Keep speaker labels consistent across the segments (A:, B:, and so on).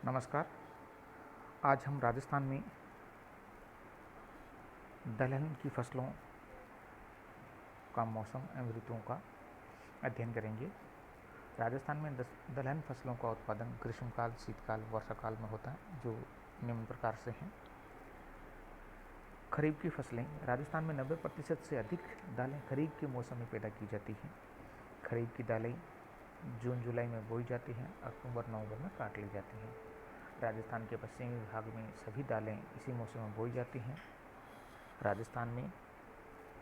A: नमस्कार। आज हम राजस्थान में दलहन की फसलों का मौसम एवं ऋतुओं का अध्ययन करेंगे। राजस्थान में दलहन फसलों का उत्पादन ग्रीष्मकाल, शीतकाल, वर्षाकाल में होता है, जो निम्न प्रकार से हैं। खरीफ की फसलें। राजस्थान में 90% से अधिक दालें खरीफ के मौसम में पैदा की जाती हैं। खरीफ की दालें जून जुलाई में बोई जाती हैं, अक्टूबर नवंबर में काट ली जाती हैं। राजस्थान के पश्चिमी भाग में सभी दालें इसी मौसम में बोई जाती हैं। राजस्थान में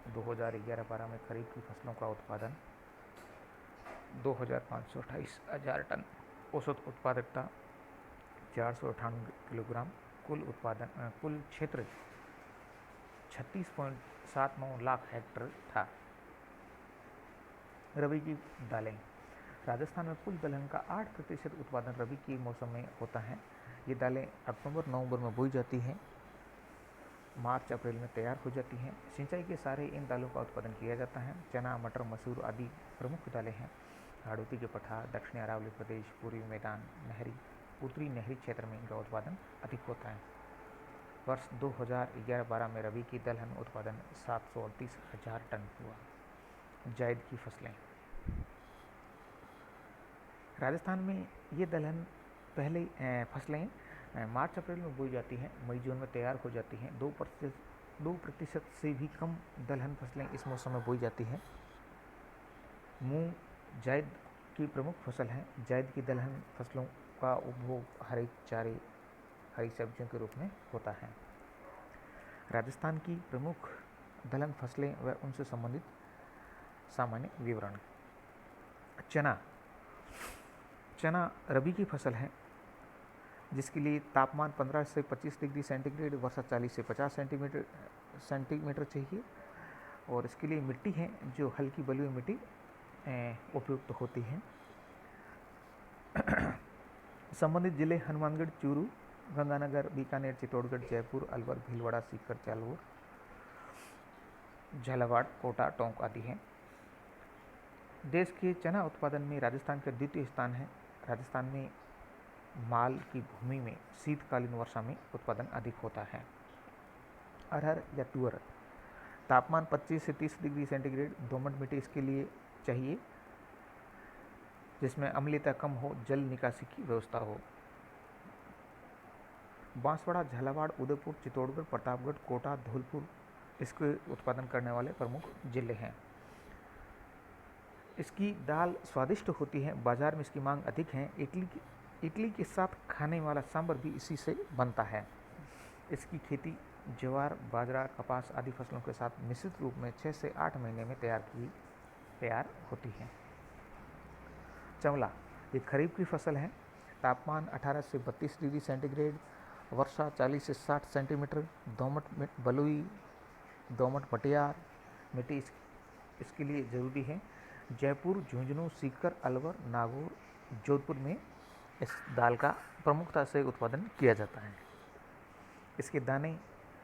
A: 2011-12 में खरीफ की फसलों का उत्पादन 2,528,000 टन, औसत उत्पादकता 498 किलोग्राम, कुल क्षेत्र 36.79 लाख हेक्टेयर था। रबी की दालें। राजस्थान में कुल दलहन का 8% उत्पादन रबी के मौसम में होता है। ये दालें अक्टूबर नवंबर में बोई जाती हैं, मार्च अप्रैल में तैयार हो जाती हैं। सिंचाई के सहारे इन दालों का उत्पादन किया जाता है। चना, मटर, मसूर आदि प्रमुख दालें हैं। हाड़ौती के पठार, दक्षिणी अरावली प्रदेश, पूर्वी मैदान, उत्तरी नहरी क्षेत्र में इनका उत्पादन अधिक होता है। वर्ष 2011-12 में रबी की दलहन उत्पादन 738,000 टन हुआ। जायद की फसलें। राजस्थान में ये दलहन फसलें मार्च अप्रैल में बोई जाती हैं, मई जून में तैयार हो जाती हैं। 2% से भी कम दलहन फसलें इस मौसम में बोई जाती हैं। मूंग जायद की प्रमुख फसल है। जायद की दलहन फसलों का उपभोग हरे चारे, हरी सब्जियों के रूप में होता है। राजस्थान की प्रमुख दलहन फसलें व उनसे संबंधित सामान्य विवरण। चना रबी की फसल है, जिसके लिए तापमान 15 से 25 डिग्री सेंटीग्रेड, वर्षा 40 से 50 सेंटीमीटर चाहिए। और इसके लिए मिट्टी है जो हल्की बलुई मिट्टी उपयुक्त होती है। संबंधित जिले हनुमानगढ़, चूरू, गंगानगर, बीकानेर, चित्तौड़गढ़, जयपुर, अलवर, भीलवाड़ा, सीकर, जालौर, झालावाड़, कोटा, टोंक आदि हैं। देश के चना उत्पादन में राजस्थान का द्वितीय स्थान है। राजस्थान में माल की भूमि में शीतकालीन वर्षा में उत्पादन अधिक होता है। अरहर या तुअर। तापमान 25 से 30 डिग्री सेंटीग्रेड, दोमट मिट्टी इसके लिए चाहिए, जिसमें अम्लीयता कम हो, जल निकासी की व्यवस्था हो। बांसवाड़ा, झालावाड़, उदयपुर, चित्तौड़गढ़, प्रतापगढ़, कोटा, धौलपुर इसके उत्पादन करने वाले प्रमुख जिले हैं। इसकी दाल स्वादिष्ट होती है, बाजार में इसकी मांग अधिक है। इडली के साथ खाने वाला सांभर भी इसी से बनता है। इसकी खेती ज्वार, बाजरा, कपास आदि फसलों के साथ मिश्रित रूप में 6 से 8 महीने में तैयार होती है। चंवला, ये खरीफ की फसल है। तापमान 18 से 32 डिग्री सेंटीग्रेड, वर्षा 40 से 60 सेंटीमीटर, दोमट मटियार मिट्टी इसके लिए जरूरी है। जयपुर, झुंझुनू, सीकर, अलवर, नागौर, जोधपुर में इस दाल का प्रमुखता से उत्पादन किया जाता है। इसके दाने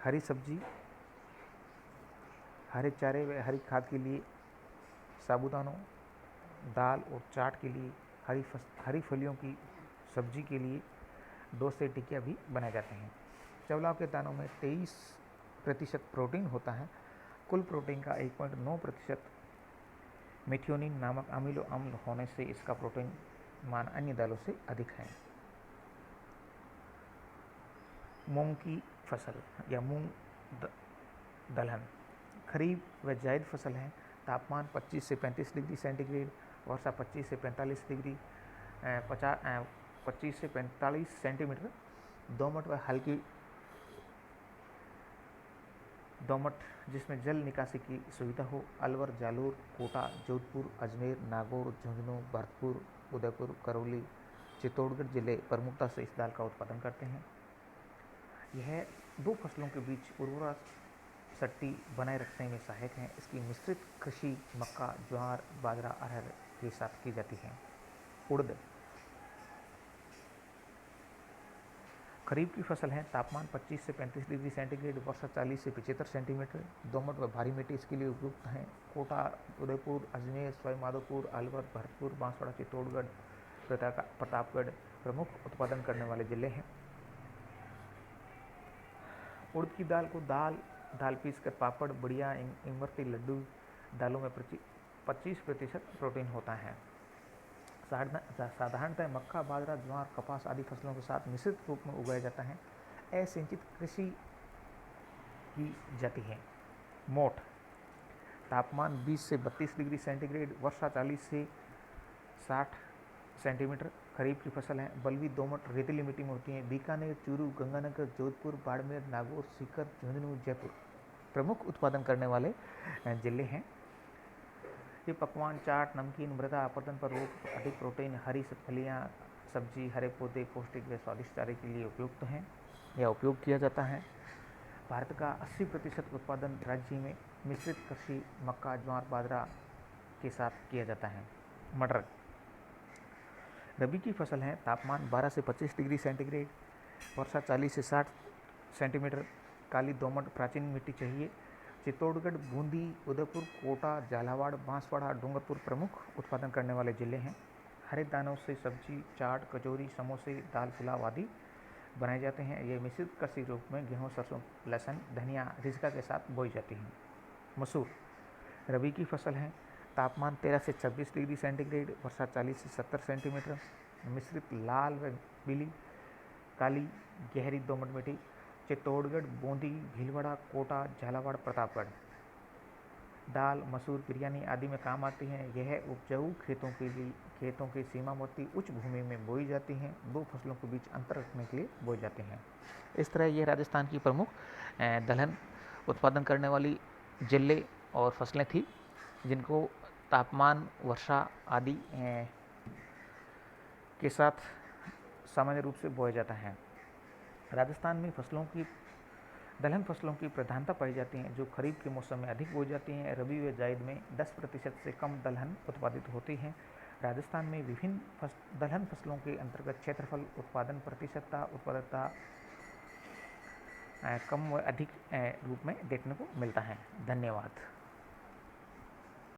A: हरी सब्जी, हरे चारे व हरी खाद के लिए, साबुदानों, दाल और चाट के लिए, हरी फलियों की सब्जी के लिए डोसे, टिकिया भी बनाए जाते हैं। चवलाव के दानों में 23% प्रोटीन होता है। कुल प्रोटीन का 1.9% मेथियोनिन नामक अमीनो अम्ल होने से इसका प्रोटीन मान अन्य दालों से अधिक है। मूंग की फसल या मूंग दलहन खरीफ व जायद फसल है। तापमान 25 से 35 डिग्री सेंटीग्रेड, वर्षा 25 से 45 डिग्री 25 से 45 सेंटीमीटर, दोमट व हल्की दोमट जिसमें जल निकासी की सुविधा हो। अलवर, जालौर, कोटा, जोधपुर, अजमेर, नागौर, झुंझुनू, भरतपुर, उदयपुर, करौली, चित्तौड़गढ़ जिले प्रमुखता से इस दाल का उत्पादन करते हैं। यह दो फसलों के बीच उर्वरा शक्ति बनाए रखने में सहायक है। इसकी मिश्रित कृषि मक्का, ज्वार, बाजरा, अरहर के साथ की जाती है। उड़द खरीफ की फसल है। तापमान 25 से 35 डिग्री सेंटीग्रेड, वर्षा 40 से 75 सेंटीमीटर, दोमट व भारी मिट्टी इसके लिए उपयुक्त हैं। कोटा, उदयपुर, अजमेर, सवाई माधोपुर, अलवर, भरतपुर, बांसवाड़ा, चित्तौड़गढ़, प्रतापगढ़ प्रमुख उत्पादन करने वाले जिले हैं। उड़द की दाल को दाल पीसकर पापड़, बढ़िया, इमरती, लड्डू, दालों में 25% प्रोटीन होता है। साधारणतः मक्का, बाजरा, ज्वार, कपास आदि फसलों के साथ मिश्रित रूप में उगाया जाता है। असिंचित कृषि की जाती है। मोठ तापमान 20 से 32 डिग्री सेंटीग्रेड, वर्षा 40 से 60 सेंटीमीटर। खरीफ की फसल है। बलुई, दोमट, रेतीली मिट्टी में होती है। बीकानेर, चूरू, गंगानगर, जोधपुर, बाड़मेर, नागौर, सीकर, झुंझुनू, जयपुर प्रमुख उत्पादन करने वाले जिले हैं। ये पकवान, चाट, नमकीन, मृदा अपरदन पर रोक, अधिक प्रोटीन, हरी फलियां, सब्जी, हरे पौधे पौष्टिक व स्वादिष्ट चारे के लिए उपयुक्त हैं या उपयोग किया जाता है। भारत का 80% उत्पादन राज्य में मिश्रित कृषि मक्का, ज्वार, बाजरा के साथ किया जाता है। मटर रबी की फसल है। तापमान 12 से 25 डिग्री सेंटीग्रेड, वर्षा 40 से 60 सेंटीमीटर। काली दोमट प्राचीन मिट्टी चाहिए। चित्तौड़गढ़, बूंदी, उदयपुर, कोटा, झालावाड़, बांसवाड़ा, डूंगरपुर प्रमुख उत्पादन करने वाले जिले हैं। हरे दानों से सब्जी, चाट, कचौरी, समोसे, दाल, पुलाव आदि बनाए जाते हैं। ये मिश्रित कृषि रूप में गेहूँ, सरसों, लहसुन, धनिया, रिजका के साथ बोई जाती हैं। मसूर रबी की फसल है। तापमान 13 से 26 डिग्री सेंटीग्रेड, वर्षा 40 से 70 सेंटीमीटर। मिश्रित लाल व पीली, काली, गहरी दोमट मिट्टी। चित्तौड़गढ़, बूंदी, भीलवाड़ा, कोटा, झालावाड़, प्रतापगढ़ दाल, मसूर, बिरयानी आदि में काम आती हैं। यह उपजाऊ खेतों की सीमावर्ती उच्च भूमि में बोई जाती हैं। दो फसलों के बीच अंतर रखने के लिए बोई जाती हैं। इस तरह ये राजस्थान की प्रमुख दलहन उत्पादन करने वाली जिले और फसलें थी, जिनको तापमान, वर्षा आदि के साथ सामान्य रूप से बोया जाता है। राजस्थान में दलहन फसलों की प्रधानता पाई जाती है, जो खरीफ के मौसम में अधिक बोई जाती हैं। रबी व जायद में 10% से कम दलहन उत्पादित होती हैं। राजस्थान में विभिन्न दलहन फसलों के अंतर्गत क्षेत्रफल, उत्पादन उत्पादकता कम व अधिक रूप में देखने को मिलता है। धन्यवाद।